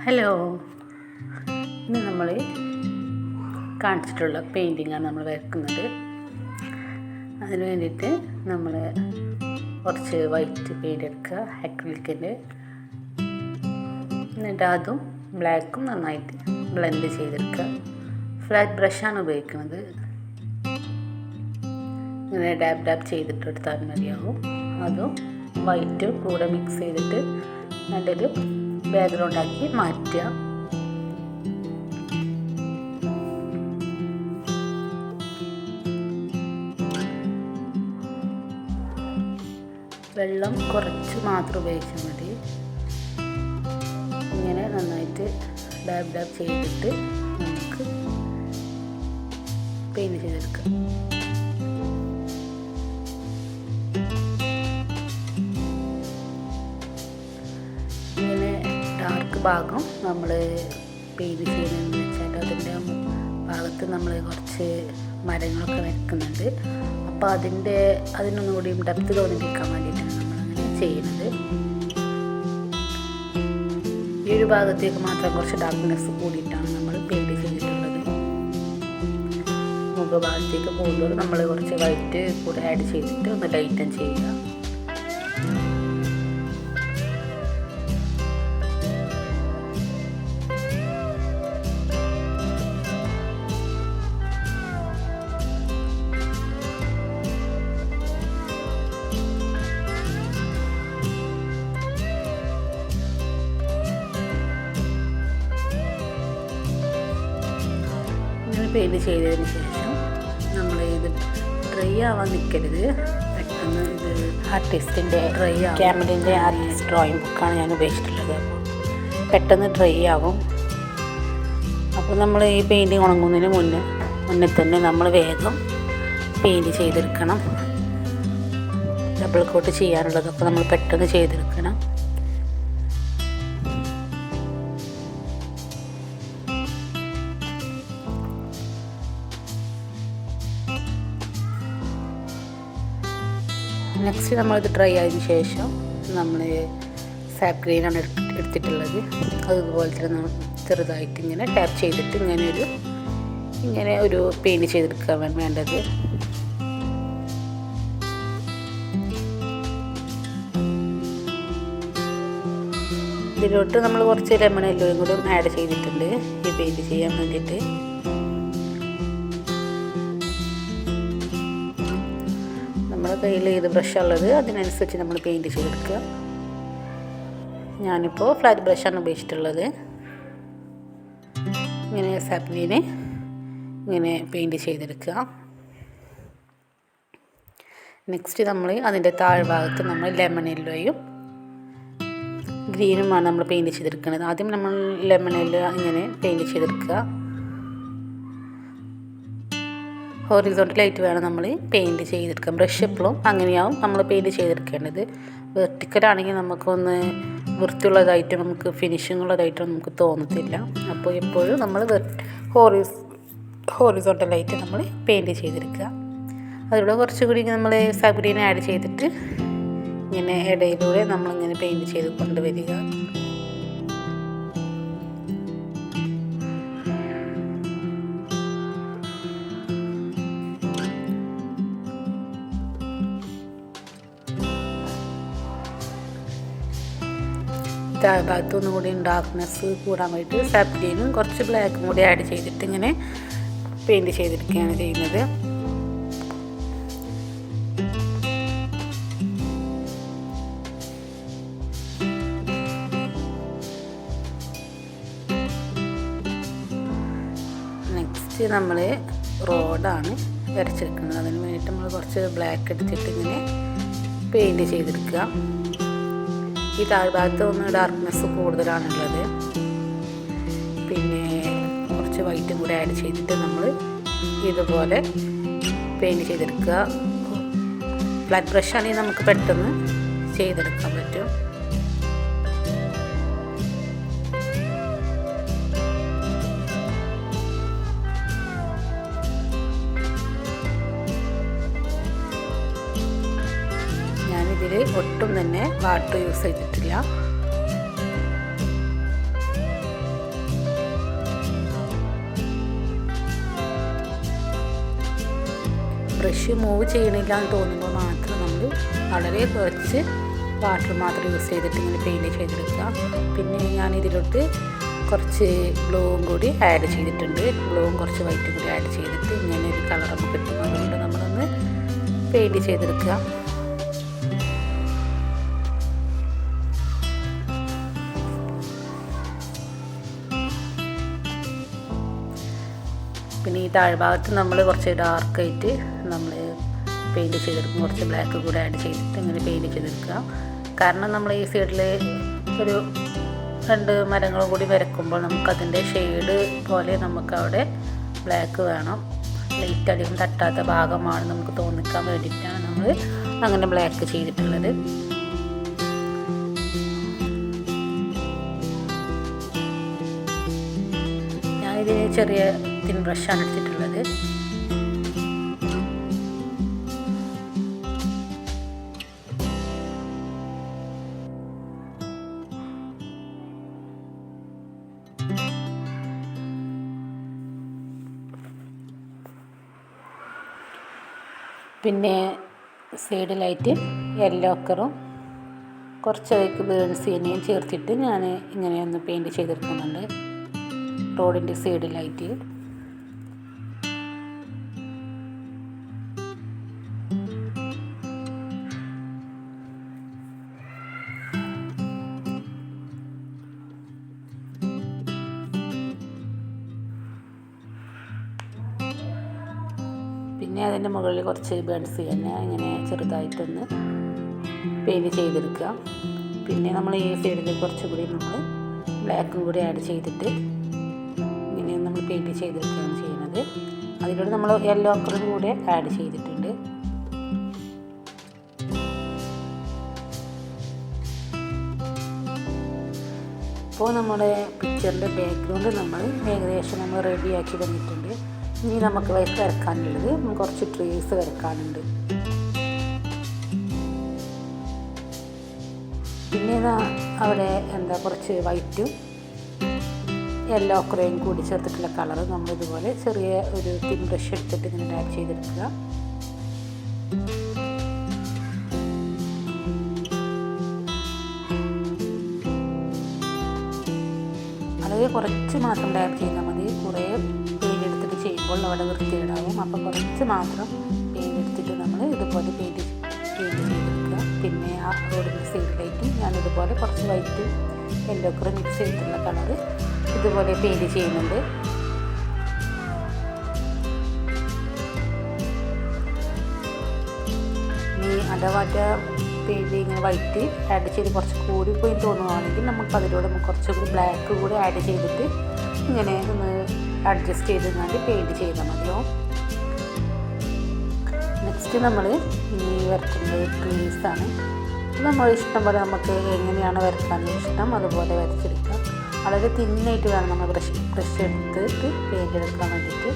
Hello, ഇന്ന് നമ്മൾ കാണിച്ചിട്ടുള്ള പെയിൻറ്റിങ്ങാണ് നമ്മൾ വരയ്ക്കുന്നത്. അതിന് വേണ്ടിയിട്ട് നമ്മൾ കുറച്ച് വൈറ്റ് പെയിൻ്റ് എടുക്കുക, അക്രിലിക്കിൻ്റെ. എന്നിട്ട് അതും ബ്ലാക്കും നന്നായിട്ട് ബ്ലെൻഡ് ചെയ്തെടുക്കുക. ഫ്ലാറ്റ് ബ്രഷാണ് ഉപയോഗിക്കുന്നത്. ഇങ്ങനെ ഡാബ് ചെയ്തിട്ട് എടുത്താൽ മതിയാവും. അതും വൈറ്റും കൂടെ മിക്സ് ചെയ്തിട്ട് നല്ലൊരു ബാക്ക്ഗ്രൗണ്ട് ആക്കി മാറ്റുക. വെള്ളം കുറച്ച് മാത്രം ഉപയോഗിച്ചാൽ മതി. ഇങ്ങനെ നന്നായിട്ട് ഡാബ് ചെയ്തിട്ട് നമുക്ക് പെയിൻറ്റ് ചെയ്തെടുക്കാം. ഇങ്ങനെ ഡാർക്ക് ഭാഗം നമ്മൾ പെയിൻറ്റ് ചെയ്യുന്നതെന്ന് വെച്ചാൽ അതിൻ്റെ ഭാഗത്ത് നമ്മൾ കുറച്ച് മരങ്ങളൊക്കെ വരയ്ക്കുന്നുണ്ട്. അപ്പോൾ അതിനൊന്നും കൂടിയും ഡെപ്ത് തോന്നിപ്പിക്കാൻ വേണ്ടിയിട്ടാണ് നമ്മളങ്ങനെ ചെയ്യുന്നത്. ഈ ഒരു ഭാഗത്തേക്ക് മാത്രം കുറച്ച് ഡാർക്ക്നെസ് കൂടിയിട്ടാണ് നമ്മൾ പെയിൻറ്റ് ചെയ്തിട്ടുള്ളത്. മുഖഭാഗത്തേക്ക് പോകുമ്പോൾ നമ്മൾ കുറച്ച് വൈറ്റ് കൂടെ ആഡ് ചെയ്തിട്ട് ഒന്ന് ലൈറ്റൻ ചെയ്യുക. പെയിൻറ്റ് ചെയ്തതിന് ശേഷം നമ്മൾ ഇത് ഡ്രൈ ആവാൻ നിൽക്കരുത്. പെട്ടെന്ന് ഇത് ആർട്ടിസ്റ്റിൻ്റെ ക്യാമലിൻ്റെ ആർട്ടിസ്റ്റ് ഡ്രോയിങ് ബുക്കാണ് ഞാൻ ഉപയോഗിച്ചിട്ടുള്ളത്. അപ്പോൾ പെട്ടെന്ന് ഡ്രൈ ആവും. അപ്പോൾ നമ്മൾ ഈ പെയിൻറ്റിങ് ഉണങ്ങുന്നതിന് മുന്നേ തന്നെ നമ്മൾ വേഗം പെയിൻറ്റ് ചെയ്തെടുക്കണം. ഡബിൾ കോട്ട് ചെയ്യാനുള്ളതൊക്കെ നമ്മൾ പെട്ടെന്ന് ചെയ്തെടുക്കണം. നെക്സ്റ്റ് നമ്മളിത് ഡ്രൈ ആയതിനു ശേഷം നമ്മൾ സാപ്പ് ഗ്രീനാണ് എടുത്തിട്ടുള്ളത്. അതുപോലെ തന്നെ ചെറുതായിട്ട് ഇങ്ങനെ ടാപ്പ് ചെയ്തിട്ട് ഇങ്ങനെ ഒരു പെയിൻറ്റ് ചെയ്തെടുക്കാൻ വേണ്ടത്. ഇതിലോട്ട് നമ്മൾ കുറച്ച് ലെമൺ യെല്ലോയും കൂടി ആഡ് ചെയ്തിട്ടുണ്ട് ഈ പെയിൻറ്റ് ചെയ്യാൻ വേണ്ടിയിട്ട്. നമ്മുടെ കയ്യിൽ ഏത് ബ്രഷുള്ളത് അതിനനുസരിച്ച് നമ്മൾ പെയിൻറ്റ് ചെയ്തെടുക്കുക. ഞാനിപ്പോൾ ഫ്ലാറ്റ് ബ്രഷാണ് ഉപയോഗിച്ചിട്ടുള്ളത്. ഇങ്ങനെ സാപ്പിനെ ഇങ്ങനെ പെയിൻറ്റ് ചെയ്തെടുക്കുക. നെക്സ്റ്റ് നമ്മൾ അതിൻ്റെ താഴ്ഭാഗത്ത് നമ്മൾ ലെമൺ യെല്ലോയും ഗ്രീനുമാണ് നമ്മൾ പെയിൻറ്റ് ചെയ്തെടുക്കുന്നത്. ആദ്യം നമ്മൾ ലെമൺ യെല്ലോ ഇങ്ങനെ പെയിൻറ്റ് ചെയ്തെടുക്കുക. ഹൊറിസോണ്ടലായിട്ട് വേണം നമ്മൾ പെയിൻറ്റ് ചെയ്തെടുക്കാം. ബ്രഷ് എപ്പോഴും അങ്ങനെയാവും നമ്മൾ പെയിൻറ്റ് ചെയ്തെടുക്കേണ്ടത്. വെർട്ടിക്കലാണെങ്കിൽ നമുക്കൊന്ന് വൃത്തിയുള്ളതായിട്ടും നമുക്ക് ഫിനിഷിംഗ് ഉള്ളതായിട്ടും നമുക്ക് തോന്നത്തില്ല. അപ്പോൾ എപ്പോഴും നമ്മൾ ഹൊറിസോണ്ടലായിട്ട് നമ്മൾ പെയിൻറ്റ് ചെയ്തെടുക്കുക. അതിലൂടെ കുറച്ചുകൂടി നമ്മൾ സബ്ഗ്രീൻ ആഡ് ചെയ്തിട്ട് ഇങ്ങനെ ഇടയിലൂടെ നമ്മളിങ്ങനെ പെയിൻറ്റ് ചെയ്ത് കൊണ്ടുവരിക. ഭാഗത്തൊന്നും കൂടി ഡാർക്ക്നെസ് കൂടാൻ വേണ്ടിയിട്ട് സാപ്ഗ്രീനും കുറച്ച് ബ്ലാക്കും കൂടി ആഡ് ചെയ്തിട്ട് ഇങ്ങനെ പെയിൻറ്റ് ചെയ്തെടുക്കുകയാണ് ചെയ്യുന്നത്. നെക്സ്റ്റ് നമ്മൾ റോഡാണ് വരച്ചെടുക്കുന്നത്. അതിന് വേണ്ടിയിട്ട് നമ്മൾ കുറച്ച് ബ്ലാക്ക് എടുത്തിട്ട് ഇങ്ങനെ പെയിൻറ്റ് ചെയ്തെടുക്കുക. ഈ താഴ്ഭാഗത്ത് ഒന്ന് ഡാർക്ക്നെസ് കൂടുതലാണുള്ളത്. പിന്നെ കുറച്ച് വൈറ്റും കൂടെ ആഡ് ചെയ്തിട്ട് നമ്മൾ ഇതുപോലെ പെയിൻറ്റ് ചെയ്തെടുക്കുക. ഫ്ലാറ്റ് ബ്രഷ് ആണെങ്കിൽ നമുക്ക് പെട്ടെന്ന് ചെയ്തെടുക്കാൻ പറ്റും. ഇതിൽ ഒട്ടും തന്നെ വാട്ടർ യൂസ് ചെയ്തിട്ടില്ല. ബ്രഷ് മൂവ് ചെയ്യണില്ല എന്ന് തോന്നുമ്പോൾ മാത്രം നമ്മൾ വളരെ കുറച്ച് വാട്ടർ മാത്രം യൂസ് ചെയ്തിട്ട് ഇങ്ങനെ പെയിൻറ്റ് ചെയ്തെടുക്കുക. പിന്നെ ഞാൻ ഇതിലോട്ട് കുറച്ച് ബ്ലൂവും കൂടി ആഡ് ചെയ്തിട്ടുണ്ട്. ബ്ലൂവും കുറച്ച് വൈറ്റും കൂടി ആഡ് ചെയ്തിട്ട് ഇങ്ങനെ ഒരു കളർ നമുക്ക് കിട്ടും. അതുകൊണ്ട് നമ്മളൊന്ന് പെയിൻറ്റ് ചെയ്തെടുക്കുക. പിന്നെ ഈ താഴ്ഭാഗത്ത് നമ്മൾ കുറച്ച് ഡാർക്കായിട്ട് നമ്മൾ പെയിൻറ്റ് ചെയ്തെടുക്കും. കുറച്ച് ബ്ലാക്ക് കൂടെ ആഡ് ചെയ്തിട്ട് ഇങ്ങനെ പെയിൻറ്റ് ചെയ്തെടുക്കുക. കാരണം നമ്മൾ ഈ സൈഡിൽ ഒരു 2 മരങ്ങളും കൂടി വരയ്ക്കുമ്പോൾ നമുക്കതിൻ്റെ ഷെയ്ഡ് പോലെ നമുക്കവിടെ ബ്ലാക്ക് വേണം. ലൈറ്റ് അധികം തട്ടാത്ത ഭാഗമാണ് നമുക്ക് തോന്നിക്കാൻ വേണ്ടിയിട്ടാണ് നമ്മൾ അങ്ങനെ ബ്ലാക്ക് ചെയ്തിട്ടുള്ളത്. ഞാനിത് ചെറിയ തിൻ ബ്രഷാണ് എടുത്തിട്ടുള്ളത്. പിന്നെ സൈഡിലായിട്ട് യെല്ലോ കളറും കുറച്ചതിലേക്ക് ബേൺസ് തന്നെയും ചേർത്തിട്ട് ഞാൻ ഇങ്ങനെയൊന്ന് പെയിൻറ്റ് ചെയ്തെടുക്കുന്നുണ്ട് റോഡിൻ്റെ സൈഡിലായിട്ട്. പിന്നെ അതിൻ്റെ മുകളിൽ കുറച്ച് ബേൺസ് തന്നെ ഇങ്ങനെ ചെറുതായിട്ടൊന്ന് പെയിൻറ്റ് ചെയ്തെടുക്കുക. പിന്നെ നമ്മൾ ഈ സൈഡിൽ കുറച്ചുകൂടി നമ്മൾ ബ്ലാക്കും കൂടി ആഡ് ചെയ്തിട്ട് ഇങ്ങനെ നമ്മൾ പെയിൻറ്റ് ചെയ്തെടുക്കുകയാണ് ചെയ്യുന്നത്. അതിലൂടെ നമ്മൾ യെല്ലോ കളറും കൂടെ ആഡ് ചെയ്തിട്ടുണ്ട്. ഇപ്പോൾ നമ്മുടെ പിക്ചറിൻ്റെ ബാക്ക്ഗ്രൗണ്ട് നമ്മൾ ഏകദേശം നമ്മൾ റെഡിയാക്കി തന്നിട്ടുണ്ട്. ഇനി നമുക്ക് വരക്കാനുള്ളത് കുറച്ച് ട്രീസ് വരക്കാനുണ്ട്. പിന്നെ അവിടെ കുറച്ച് വൈറ്റും യെല്ലോ കളറും കൂടി ചേർത്തിട്ടുള്ള കളർ നമ്മളിതുപോലെ ചെറിയ ഒരു തിൻ ബ്രഷ് എടുത്തിട്ട് ഇങ്ങനെ ആഡ് ചെയ്തെടുക്കുക. വളരെ കുറച്ച് മാത്രം ആഡ് ചെയ്താൽ മതി. കുറേ പെയിൻ്റ് എടുത്തിട്ട് ചെയ്യുമ്പോൾ അവിടെ വൃത്തിയിടാവും. അപ്പോൾ കുറച്ച് മാത്രം പെയിൻ്റ് എടുത്തിട്ട് നമ്മൾ ഇതുപോലെ പെയിൻറ്റ് ചെയ്തെടുക്കുക. പിന്നെ ആ റോഡിൻ്റെ സൈഡിലായിട്ട് ഞാനിതുപോലെ കുറച്ച് വൈറ്റ് യെല്ലോ കളർ മിക്സ് ചെയ്തിട്ടുള്ള കളർ ഇതുപോലെ പെയിൻറ്റ് ചെയ്യുന്നുണ്ട്. ഇനി അടവാറ്റ പെയിൻറ്റ് ഇങ്ങനെ വൈറ്റ് ആഡ് ചെയ്ത് കുറച്ച് കൂടിപ്പോയി തോന്നുകയാണെങ്കിൽ നമുക്ക് അതിലൂടെ കുറച്ചുകൂടി ബ്ലാക്ക് കൂടി ആഡ് ചെയ്തിട്ട് ഇങ്ങനെ ഒന്ന് അഡ്ജസ്റ്റ് ചെയ്ത് പെയിൻറ്റ് ചെയ്താൽ മതിയോ. നെക്സ്റ്റ് നമ്മൾ ഇനി വരയ്ക്കുന്നത് ട്രീസാണ്. നമ്മൾ ഇഷ്ടം പോലെ നമുക്ക് എങ്ങനെയാണ് വരയ്ക്കാൻ ഇഷ്ടം അതുപോലെ വരച്ചെടുക്കാം. വളരെ തിന്നായിട്ട് വേണം നമ്മൾ ബ്രഷ് എടുത്തിട്ട് പെയിൻറ്റ് എടുക്കാൻ വേണ്ടിയിട്ട്.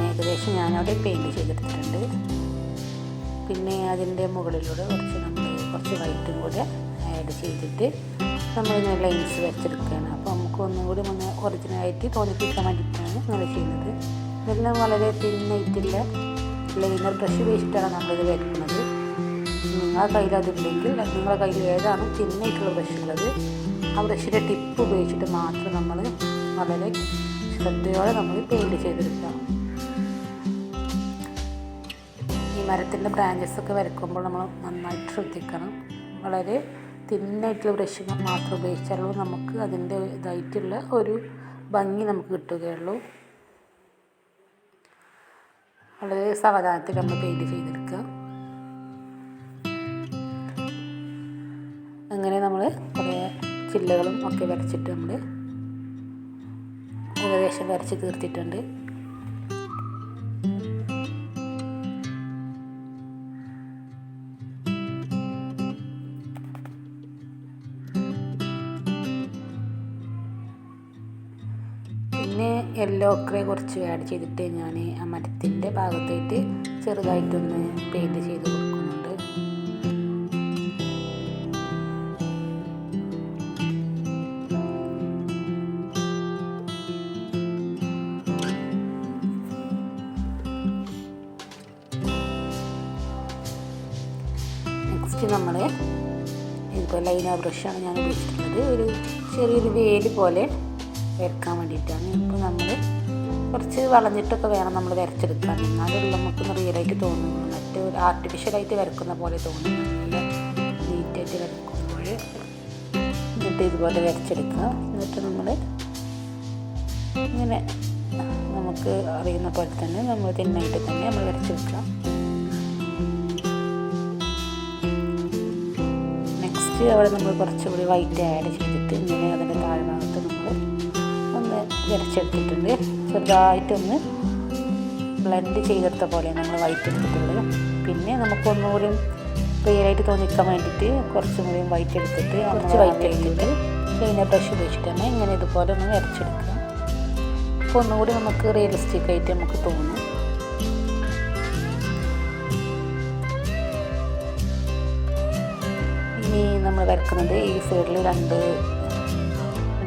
ഏകദേശം ഞാനവിടെ പെയിൻറ്റ് ചെയ്തെടുത്തിട്ടുണ്ട്. പിന്നെ അതിൻ്റെ മുകളിലൂടെ കുറച്ച് വൈറ്റും കൂടെ ആഡ് ചെയ്തിട്ട് നമ്മളിങ്ങനെ ലൈൻസ് വരച്ചെടുക്കുകയാണ്. അപ്പോൾ നമുക്ക് ഒന്നുകൂടി ഒറിജിനലായിട്ട് തോന്നിപ്പിക്കാൻ വേണ്ടിയിട്ടാണ് അങ്ങനെ ചെയ്യുന്നത്. ഇതെല്ലാം വളരെ തിന്നായിട്ടുള്ള ലൈനർ ബ്രഷ് ഉപയോഗിച്ചിട്ടാണ് നമ്മളിത് വരയ്ക്കുന്നത്. നിങ്ങളുടെ കയ്യിൽ അതില്ലെങ്കിൽ നിങ്ങളുടെ കയ്യിൽ ഏതാണ് തിന്നായിട്ടുള്ള ബ്രഷ് ഉള്ളത് ആ ബ്രഷിൻ്റെ ടിപ്പ് ഉപയോഗിച്ചിട്ട് മാത്രം നമ്മൾ വളരെ ശ്രദ്ധയോടെ നമ്മൾ പെയിൻറ്റ് ചെയ്തെടുക്കുക. മരത്തിൻ്റെ ബ്രാഞ്ചസൊക്കെ വരയ്ക്കുമ്പോൾ നമ്മൾ നന്നായിട്ട് ശ്രദ്ധിക്കണം. വളരെ തിന്നായിട്ടുള്ള ബ്രഷ് മാത്രം ഉപയോഗിച്ചാലുള്ളൂ നമുക്ക് അതിൻ്റെ ഇതായിട്ടുള്ള ഒരു ഭംഗി നമുക്ക് കിട്ടുകയുള്ളൂ. വളരെ സാവധാനത്തിൽ നമ്മൾ പെയിൻറ്റ് ചെയ്തെടുക്കുക. അങ്ങനെ നമ്മൾ കുറേ ചില്ലകളും ഒക്കെ വരച്ചിട്ട് നമ്മൾ ഏകദേശം വരച്ച് തീർത്തിട്ടുണ്ട്. പിന്നെ യെല്ലോ ഒക്കെ കുറച്ച് ആഡ് ചെയ്തിട്ട് ഞാൻ ആ മരത്തിൻ്റെ ഭാഗത്തായിട്ട് ചെറുതായിട്ടൊന്ന് പെയിൻറ്റ് ചെയ്ത് കൊടുക്കുന്നുണ്ട്. നെക്സ്റ്റ് നമ്മൾ ഇതുപോലെ ലൈനർ ബ്രഷാണ് ഞാൻ ഉപയോഗിച്ചിട്ടുള്ളത്. ഒരു ചെറിയൊരു വേല് പോലെ വരയ്ക്കാൻ വേണ്ടിയിട്ടാണ്. ഇപ്പോൾ നമ്മൾ കുറച്ച് വളഞ്ഞിട്ടൊക്കെ വേണം നമ്മൾ വരച്ചെടുക്കാൻ, എന്നാലും നമുക്കൊന്ന് റിയലായിട്ട് തോന്നുന്നു. മറ്റ് ആർട്ടിഫിഷ്യലായിട്ട് വരക്കുന്ന പോലെ തോന്നുന്നു. നല്ല നീറ്റായിട്ട് വരക്കുമ്പോൾ എന്നിട്ട് ഇതുപോലെ വരച്ചെടുക്കുക. എന്നിട്ട് നമ്മൾ ഇങ്ങനെ നമുക്ക് അറിയുന്ന പോലെ തന്നെ നമ്മൾ തിന്നായിട്ട് തന്നെ നമ്മൾ വരച്ചെടുക്കുക. നെക്സ്റ്റ് അവിടെ നമ്മൾ കുറച്ചുകൂടി വൈറ്റ് ആഡ് ചെയ്തിട്ട് ഇങ്ങനെ അതിൻ്റെ താഴ്ഭാഗത്ത് നമ്മൾ ഒന്ന് വരച്ചെടുത്തിട്ടുണ്ട്. ചെറുതായിട്ടൊന്ന് ബ്ലെൻഡ് ചെയ്തെടുത്ത പോലെ നമ്മൾ വൈറ്റ് എടുത്തിട്ടുള്ളത്. പിന്നെ നമുക്കൊന്നുകൂടി ക്ലിയറായിട്ട് തോന്നിക്കാൻ വേണ്ടിയിട്ട് കുറച്ചും കൂടി വൈറ്റ് എടുത്തിട്ട് കുറച്ച് വൈറ്റ് എടുത്തിട്ട് ലൈനർ ബ്രഷ് ഉപയോഗിച്ചിട്ട് തന്നെ ഇങ്ങനെ ഇതുപോലെ ഒന്ന് വരച്ചെടുക്കുക. അപ്പോൾ ഒന്നുകൂടി നമുക്ക് റിയലിസ്റ്റിക് ആയിട്ട് നമുക്ക് തോന്നും. ഇനി നമ്മൾ വരക്കുന്നത് ഈ സൈഡിൽ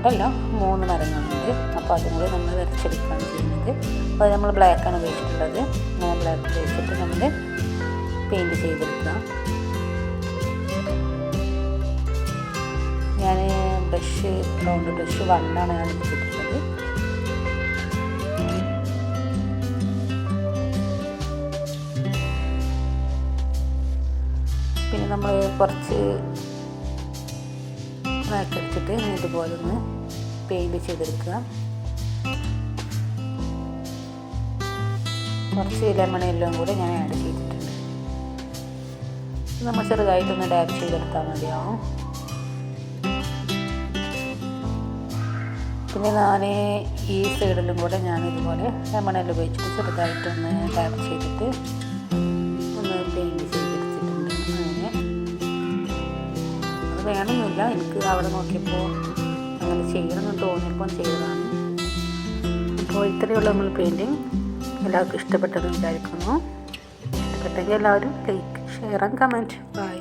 3 മരങ്ങളുണ്ട്. അപ്പോൾ അതും കൂടി നമ്മൾ വരച്ചെടുക്കുകയാണ് ചെയ്യുന്നത്. അപ്പോൾ നമ്മൾ ബ്ലാക്കാണ് ഉപയോഗിച്ചിട്ടുള്ളത്. അങ്ങനെ ബ്ലാക്ക് ഉപയോഗിച്ചിട്ട് നമ്മൾ പെയിൻറ്റ് ചെയ്തെടുക്കുക. ഞാൻ റൗണ്ട് ബ്രഷ് 1 ആണ് ഞാൻ എടുത്തിട്ടുള്ളത്. പിന്നെ നമ്മൾ കുറച്ച് ബ്ലാക്ക് എടുത്തിട്ട് ഇതുപോലെ ഒന്ന് പെയിൻറ്റ് ചെയ്തെടുക്കുക. കുറച്ച് ലെമൺ യെല്ലോ കൂടെ ഞാൻ ആഡ് ചെയ്തിട്ടുണ്ട്. നമ്മൾ ചെറുതായിട്ടൊന്ന് ഡാബ് ചെയ്തെടുത്താൽ മതിയാവും. പിന്നെ ഞാൻ ഈ സൈഡിലും കൂടെ ഞാൻ ഇതുപോലെ ലെമൺ യെല്ലോ ഉപയോഗിച്ചിട്ട് ചെറുതായിട്ടൊന്ന് ഡാബ് ചെയ്തിട്ട് ഒന്ന് പെയിൻറ്റ് ചെയ്തെടുത്തിട്ടുണ്ട്. അങ്ങനെ അത് വേണമെന്നില്ല, എനിക്ക് അവിടെ നോക്കിയപ്പോൾ അങ്ങനെ ചെയ്യണമെന്ന് തോന്നിയപ്പോൾ ചെയ്തതാണ്. അപ്പോൾ ഇത്രയുള്ള നമ്മൾ പെയിൻറ്റിങ് എല്ലാവർക്കും ഇഷ്ടപ്പെട്ടെന്ന് വിചാരിക്കുന്നു. ഇഷ്ടപ്പെട്ടെങ്കിൽ എല്ലാവരും like, share and comment. By.